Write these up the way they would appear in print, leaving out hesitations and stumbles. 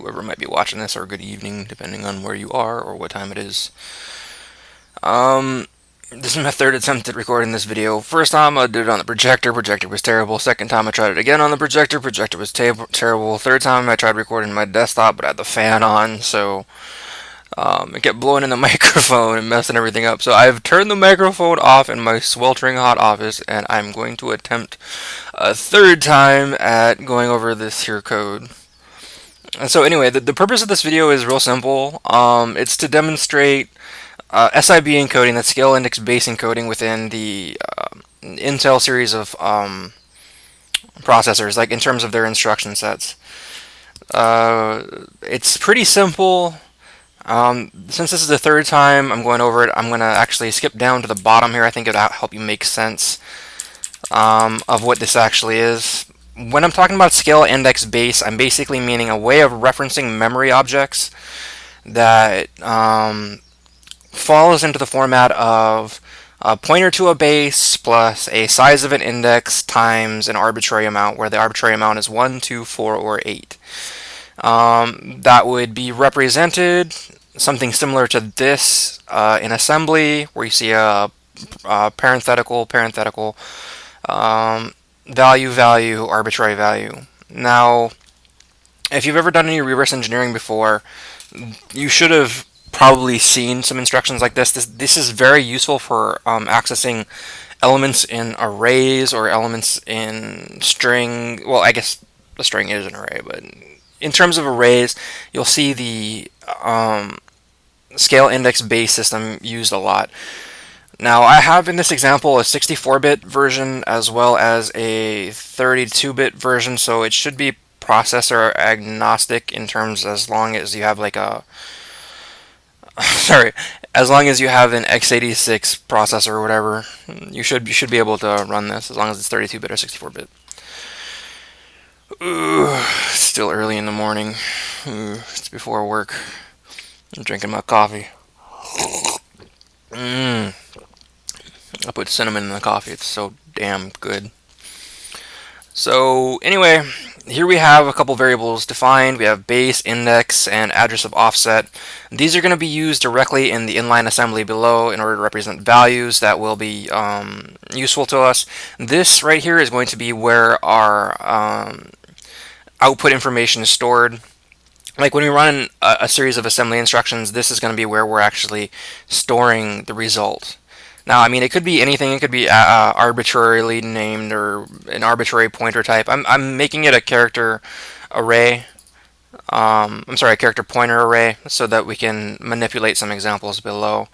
whoever might be watching this, or good evening, depending on where you are or what time it is. This is my third attempt at recording this video. First time I did it on the projector. Projector was terrible. Second time I tried it again on the projector. Projector was terrible. Third time I tried recording my desktop, but I had the fan on, so it kept blowing in the microphone and messing everything up. So I've turned the microphone off in my sweltering hot office, and I'm going to attempt a third time at going over this here code. And so anyway, the purpose of this video is real simple. It's to demonstrate SIB encoding, that's scale index base encoding, within the Intel series of processors, like in terms of their instruction sets. It's pretty simple. Since this is the third time I'm going over it, I'm going to actually skip down to the bottom here. I think it'll help you make sense of what this actually is. When I'm talking about scale index base, I'm basically meaning a way of referencing memory objects that falls into the format of a pointer to a base plus a size of an index times an arbitrary amount, where the arbitrary amount is 1, 2, 4, or 8. That would be represented something similar to this in assembly, where you see a parenthetical, value, arbitrary value. Now, if you've ever done any reverse engineering before, you should have probably seen some instructions like this. This is very useful for accessing elements in arrays or elements in string. Well, I guess a string is an array, but in terms of arrays, you'll see the scale index base system used a lot. Now, I have in this example a 64-bit version as well as a 32-bit version, so it should be processor agnostic in terms, as long as you have like a as long as you have an x86 processor or whatever, you should be able to run this, as long as it's 32-bit or 64-bit. It's still early in the morning. It's before work. I'm drinking my coffee. I put cinnamon in the coffee. It's so damn good. So anyway, here we have a couple variables defined. We have base, index, and address of offset. These are going to be used directly in the inline assembly below in order to represent values that will be useful to us. This right here is going to be where our output information is stored. Like when we run a series of assembly instructions, this is going to be where we're actually storing the result. Now, I mean, it could be anything. It could be arbitrarily named or an arbitrary pointer type. I'm making it a character array. I'm sorry, a character pointer array, so that we can manipulate some examples below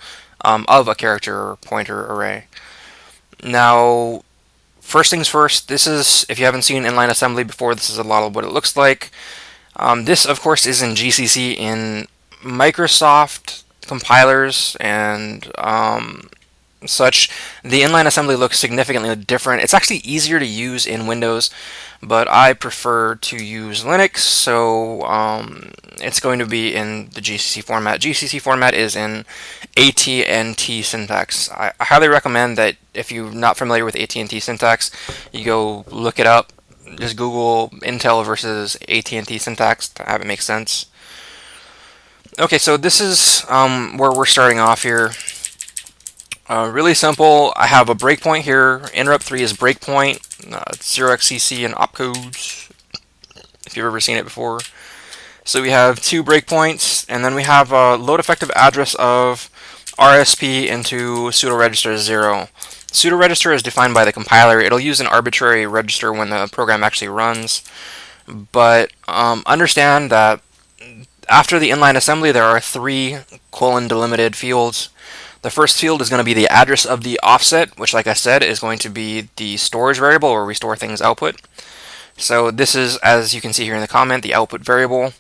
of a character pointer array. Now, first things first, this is, if you haven't seen inline assembly before, this is a lot of what it looks like. This, of course, is in GCC. In Microsoft compilers and such, the inline assembly looks significantly different. It's actually easier to use in Windows, but I prefer to use Linux, so it's going to be in the GCC format. GCC format is in at&t syntax. I highly recommend that if you're not familiar with at&t syntax, you go look it up. Just Google Intel versus at&t syntax to have it make sense. Okay, so this is where we're starting off here. Really simple. I have a breakpoint here. Interrupt 3 is breakpoint. It's 0xCC and opcodes, if you've ever seen it before. So we have two breakpoints, and then we have a load effective address of RSP into pseudo register 0. Pseudo register is defined by the compiler. It'll use an arbitrary register when the program actually runs. But understand that after the inline assembly, there are 3 colon-delimited fields. The first field is going to be the address of the offset, which, like I said, is going to be the storage variable where we store things output. So this is, as you can see here in the comment, the output variable.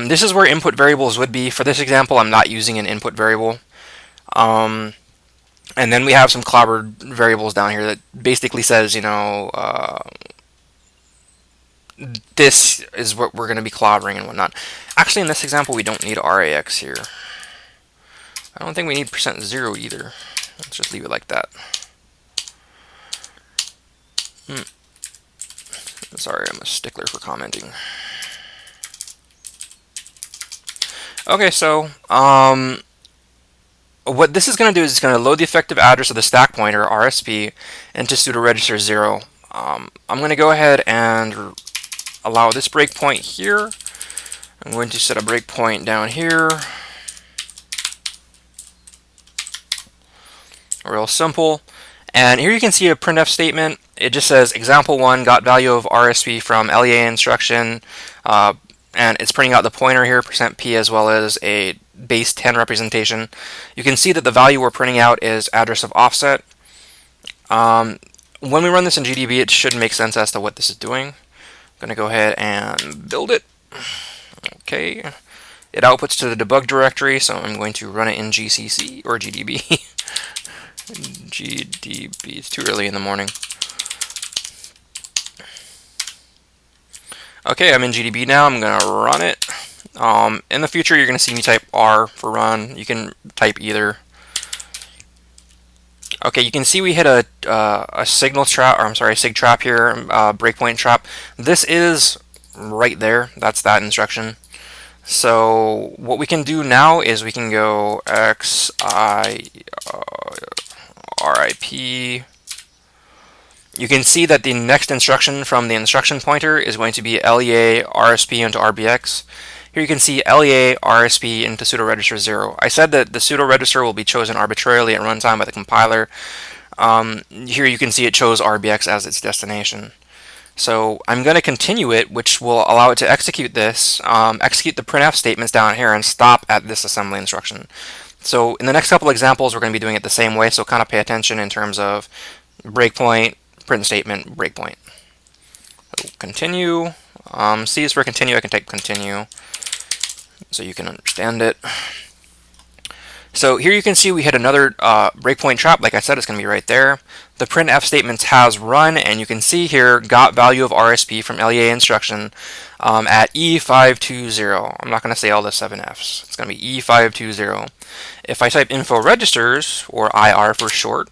This is where input variables would be. For this example, I'm not using an input variable. And then we have some clobbered variables down here that basically says, you know, this is what we're going to be clobbering and whatnot. Actually, in this example, we don't need RAX here. I don't think we need %0 either. Let's just leave it like that. Sorry, I'm a stickler for commenting. Okay, so what this is going to do is it's going to load the effective address of the stack pointer, RSP, into pseudo register 0. I'm going to go ahead and allow this breakpoint here. I'm going to set a breakpoint down here. Real simple. And here you can see a printf statement. It just says example1 got value of RSP from LEA instruction, and it's printing out the pointer here, %p, as well as a base 10 representation. You can see that the value we're printing out is address of offset. When we run this in GDB, it should make sense as to what this is doing. I'm going to go ahead and build it. Okay. It outputs to the debug directory, so I'm going to run it in GCC or GDB. GDB, it's too early in the morning. Okay, I'm in GDB now. I'm going to run it. In the future, you're going to see me type R for run. You can type either. Okay, you can see we hit a signal trap, or I'm sorry, a sig trap here, breakpoint trap. This is right there. That's that instruction. So what we can do now is we can go RIP. You can see that the next instruction from the instruction pointer is going to be LEA RSP into RBX. Here you can see LEA RSP into pseudo register 0. I said that the pseudo register will be chosen arbitrarily at runtime by the compiler. Here you can see it chose RBX as its destination. So I'm going to continue it, which will allow it to execute this, execute the printf statements down here, and stop at this assembly instruction. So in the next couple examples, we're going to be doing it the same way, so kind of pay attention in terms of breakpoint, print statement, breakpoint. So continue. C is for continue. I can type continue so you can understand it. So here you can see we hit another breakpoint trap. Like I said, it's going to be right there. The printf statements has run, and you can see here got value of RSP from LEA instruction at E520. I'm not going to say all the 7 Fs. It's going to be E520. If I type info registers, or IR for short,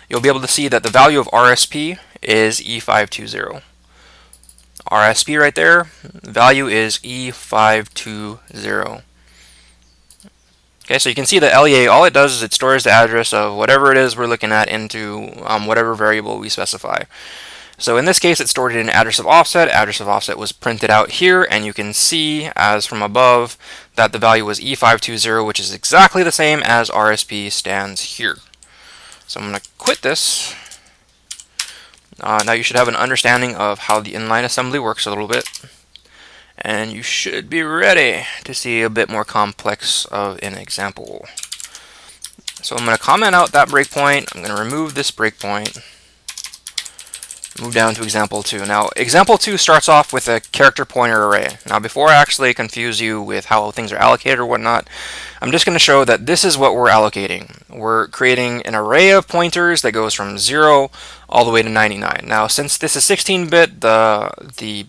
you'll be able to see that the value of RSP is E520. RSP right there, value is E520. Okay, so you can see the LEA, all it does is it stores the address of whatever it is we're looking at into whatever variable we specify. So in this case, it stored it in address of offset. Address of offset was printed out here, and you can see, as from above, that the value was E520, which is exactly the same as RSP stands here. So I'm going to quit this. Now you should have an understanding of how the inline assembly works a little bit, and you should be ready to see a bit more complex of an example. So I'm going to comment out that breakpoint. I'm going to remove this breakpoint. Move down to example 2. Now example 2 starts off with a character pointer array. Now before I actually confuse you with how things are allocated or whatnot, I'm just going to show that this is what we're allocating. We're creating an array of pointers that goes from 0 all the way to 99. Now since this is 16-bit, the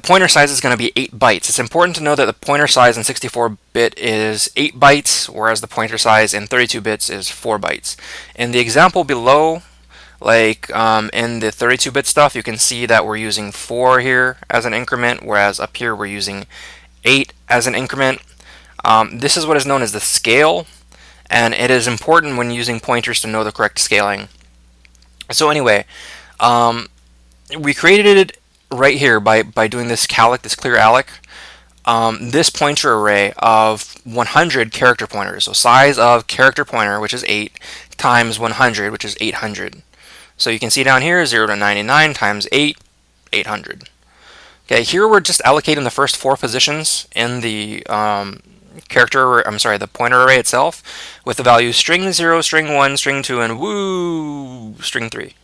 pointer size is going to be 8 bytes. It's important to know that the pointer size in 64-bit is 8 bytes, whereas the pointer size in 32 bits is 4 bytes. In the example below, like in the 32-bit stuff, you can see that we're using 4 here as an increment, whereas up here we're using 8 as an increment. This is what is known as the scale, and it is important when using pointers to know the correct scaling. So anyway, we created it right here by doing this calc, this clear alloc, this pointer array of 100 character pointers. So size of character pointer, which is 8, times 100, which is 800. So you can see down here, 0 to 99 times 8, 800. Okay, here we're just allocating the first 4 positions in the the pointer array itself, with the values string 0, string 1, string 2, and woo, string 3.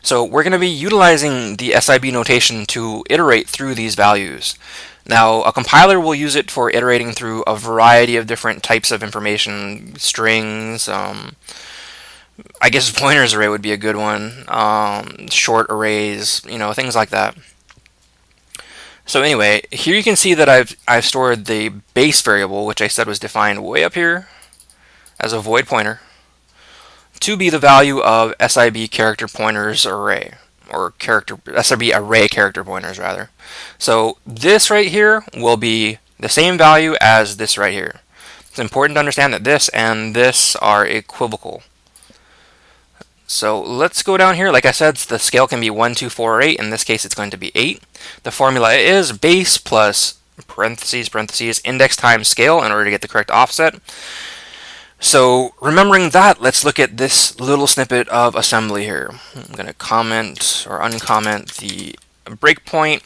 So we're going to be utilizing the SIB notation to iterate through these values. Now, a compiler will use it for iterating through a variety of different types of information, strings, I guess pointers array would be a good one, short arrays, things like that. So anyway, here you can see that I've stored the base variable, which I said was defined way up here as a void pointer, to be the value of SIB character pointers array. or SIB array character pointers rather. So this right here will be the same value as this right here. It's important to understand that this and this are equivocal. So let's go down here. Like I said, the scale can be 1, 2, 4, or 8. In this case, it's going to be 8. The formula is base plus parentheses index times scale in order to get the correct offset. So remembering that, let's look at this little snippet of assembly here. I'm going to comment or uncomment the breakpoint.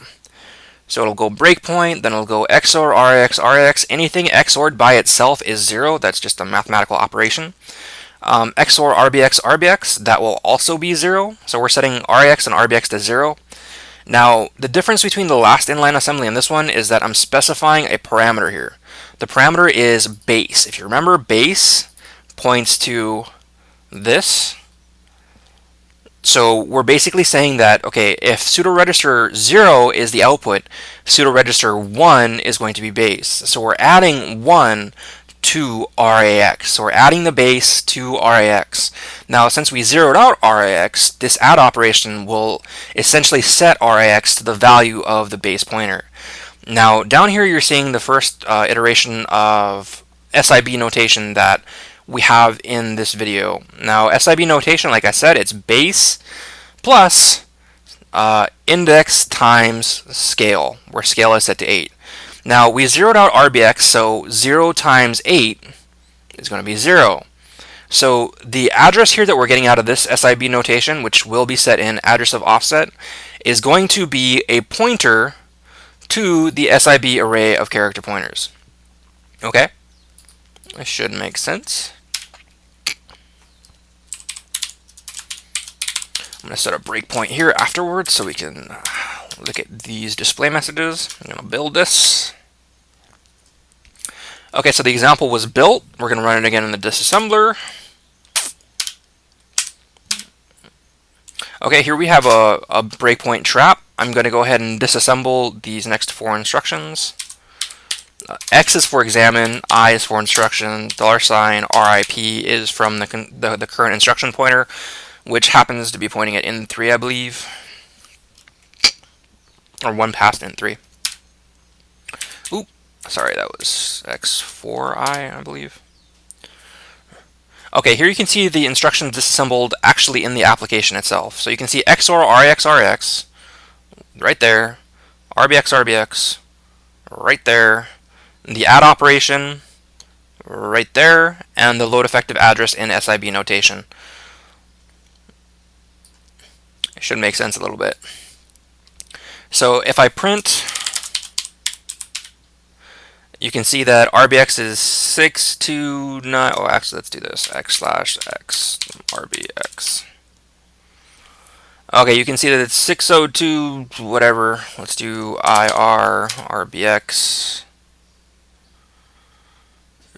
So it'll go breakpoint, then it'll go XOR RX RX. Anything XORed by itself is 0. That's just a mathematical operation. XOR RBX RBX, that will also be 0. So we're setting RX and RBX to 0. Now, the difference between the last inline assembly and this one is that I'm specifying a parameter here. The parameter is base. If you remember, base points to this. So we're basically saying that, okay, if pseudo-register 0 is the output, pseudo-register 1 is going to be base. So we're adding 1 to RAX. So we're adding the base to RAX. Now, since we zeroed out RAX, this add operation will essentially set RAX to the value of the base pointer. Now, down here you're seeing the first iteration of SIB notation that we have in this video. Now, SIB notation, like I said, it's base plus index times scale, where scale is set to 8. Now, we zeroed out RBX, so 0 times 8 is going to be 0. So the address here that we're getting out of this SIB notation, which will be set in address of offset, is going to be a pointer to the SIB array of character pointers. Okay? This should make sense. I'm going to set a breakpoint here afterwards so we can look at these display messages. I'm going to build this. Okay, so the example was built. We're going to run it again in the disassembler. Okay, here we have a breakpoint trap. I'm going to go ahead and disassemble these next 4 instructions. X is for examine, I is for instruction, $, RIP is from the current instruction pointer, which happens to be pointing at in3, I believe. Or 1 past in3. Oop, sorry, that was X4I, I believe. Okay, here you can see the instructions disassembled actually in the application itself. So you can see XOR RX RX right there, RBX RBX right there, the add operation right there, and the load effective address in SIB notation. It should make sense a little bit. So if I print, you can see that RBX is 629. Oh, actually, let's do this. X/X RBX. Okay, you can see that it's 602 whatever. Let's do IR RBX.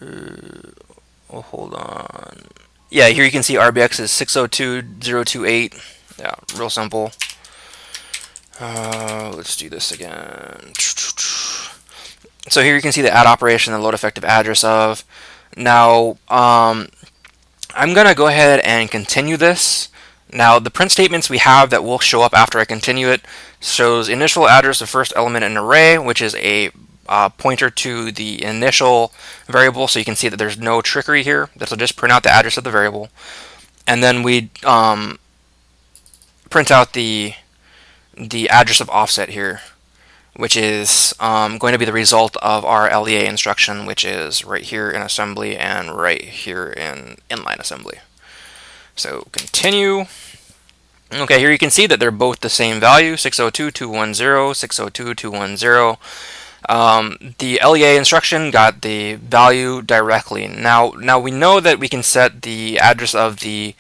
Oh, hold on. Yeah, here you can see RBX is 602028. Yeah, real simple. Let's do this again. So here you can see the add operation, the load effective address of. Now, I'm going to go ahead and continue this. Now, the print statements we have that will show up after I continue it shows initial address of first element in an array, which is a pointer to the initial variable. So you can see that there's no trickery here. This will just print out the address of the variable. And then we print out the address of offset here, which is going to be the result of our LEA instruction, which is right here in assembly and right here in inline assembly. So continue. Okay, here you can see that they're both the same value, 602.210, 602.210. The LEA instruction got the value directly. Now we know that we can set the address of the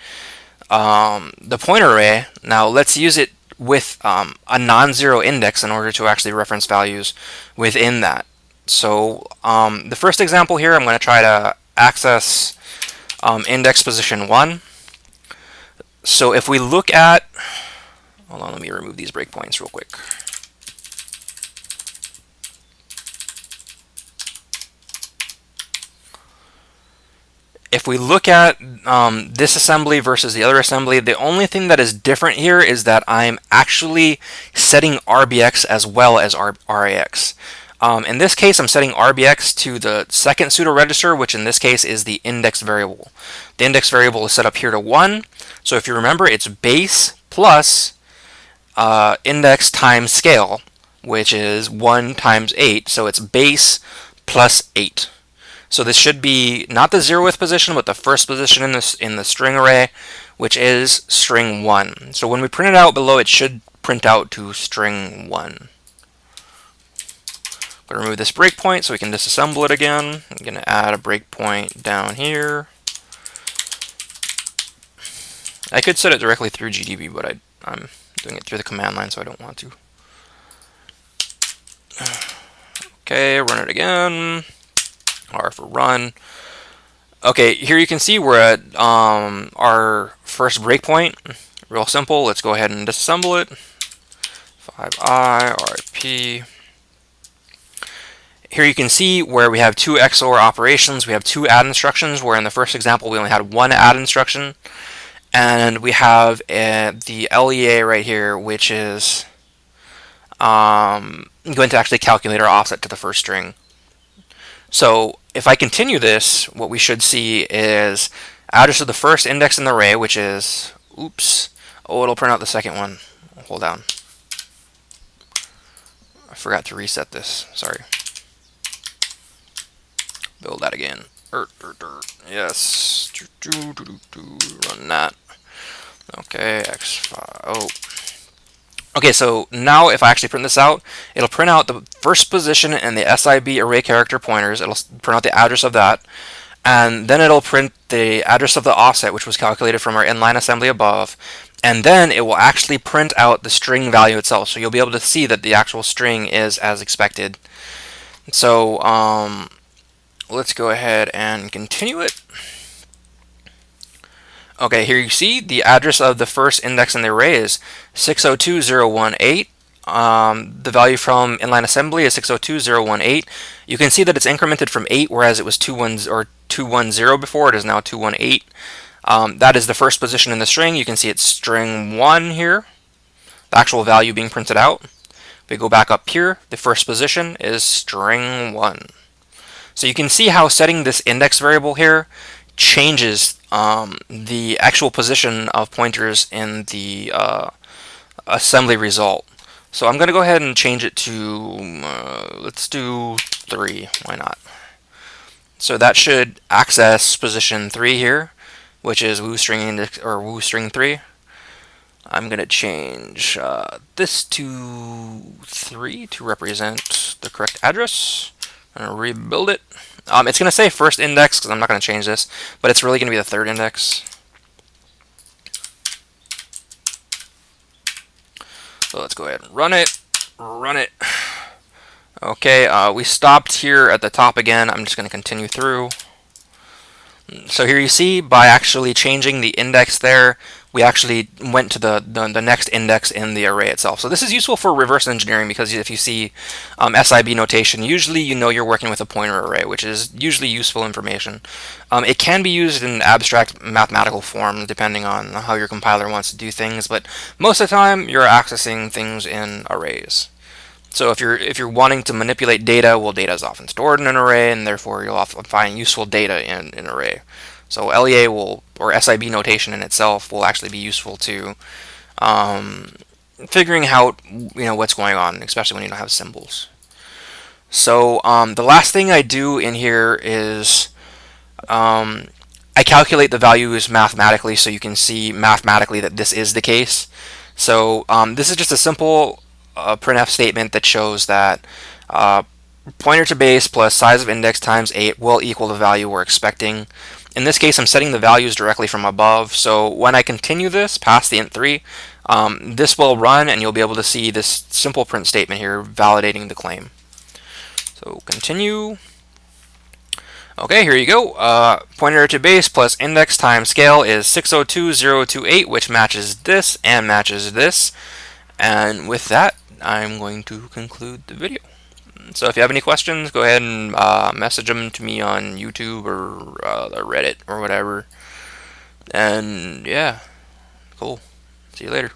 pointer array. Now let's use it with a non-zero index in order to actually reference values within that. So the first example here, I'm going to try to access index position 1. So if we look at, hold on, let me remove these breakpoints real quick. if we look at this assembly versus the other assembly, the only thing that is different here is that I'm actually setting RBX as well as RAX. In this case, I'm setting RBX to the second pseudo register, which in this case is the index variable. The index variable is set up here to 1. So if you remember, it's base plus index times scale, which is 1 times 8. So it's base plus 8. So this should be not the 0th position, but the first position in the string array, which is string 1. So when we print it out below, it should print out to string 1. I'm going to remove this breakpoint so we can disassemble it again. I'm going to add a breakpoint down here. I could set it directly through GDB, but I'm doing it through the command line, so I don't want to. Okay, run it again. R for run. Okay, here you can see we're at our first breakpoint. Real simple. Let's go ahead and disassemble it. 5i RIP. Here you can see where we have 2 XOR operations. We have 2 add instructions, where in the first example we only had 1 add instruction. And we have the LEA right here, which is going to actually calculate our offset to the first string. So if I continue this, what we should see is address of the first index in the array, which is, oops, oh, it'll print out the second one. Hold down. I forgot to reset this, sorry. Build that again. Yes, run that. Okay, x5, oh. Okay, so now if I actually print this out, it'll print out the first position in the SIB array character pointers. It'll print out the address of that, and then it'll print the address of the offset, which was calculated from our inline assembly above, and then it will actually print out the string value itself. So you'll be able to see that the actual string is as expected. So let's go ahead and continue it. Okay, here you see the address of the first index in the array is 602.018. The value from inline assembly is 602.018. You can see that it's incremented from 8, whereas it was 210 before. It is now 218. That is the first position in the string. You can see it's string 1 here, the actual value being printed out. If we go back up here, the first position is string 1. So you can see how setting this index variable here changes the actual position of pointers in the assembly result. So I'm going to go ahead and change it to, let's do 3, why not? So that should access position 3 here, which is woo string index, or woo string 3. I'm going to change this to 3 to represent the correct address. I'm going to rebuild it. It's going to say first index because I'm not going to change this, but it's really going to be the third index. So let's go ahead and run it. Okay, we stopped here at the top again. I'm just going to continue through. So here you see, by actually changing the index there, we actually went to the next index in the array itself. So this is useful for reverse engineering, because if you see SIB notation, usually you know you're working with a pointer array, which is usually useful information. It can be used in abstract mathematical form depending on how your compiler wants to do things, but most of the time you're accessing things in arrays. So if you're wanting to manipulate data, well, data is often stored in an array, and therefore you'll often find useful data in an array. So LEA will, or SIB notation in itself, will actually be useful to figuring out what's going on, especially when you don't have symbols. So the last thing I do in here is I calculate the values mathematically, so you can see mathematically that this is the case. So this is just a simple printf statement that shows that pointer to base plus size of index times 8 will equal the value we're expecting. In this case, I'm setting the values directly from above, so when I continue this past the int3, this will run, and you'll be able to see this simple print statement here validating the claim. So continue. Okay, here you go. Pointer to base plus index times scale is 602.028, which matches this and matches this. And with that, I'm going to conclude the video. So if you have any questions, go ahead and message them to me on YouTube or the Reddit or whatever. And yeah, cool. See you later.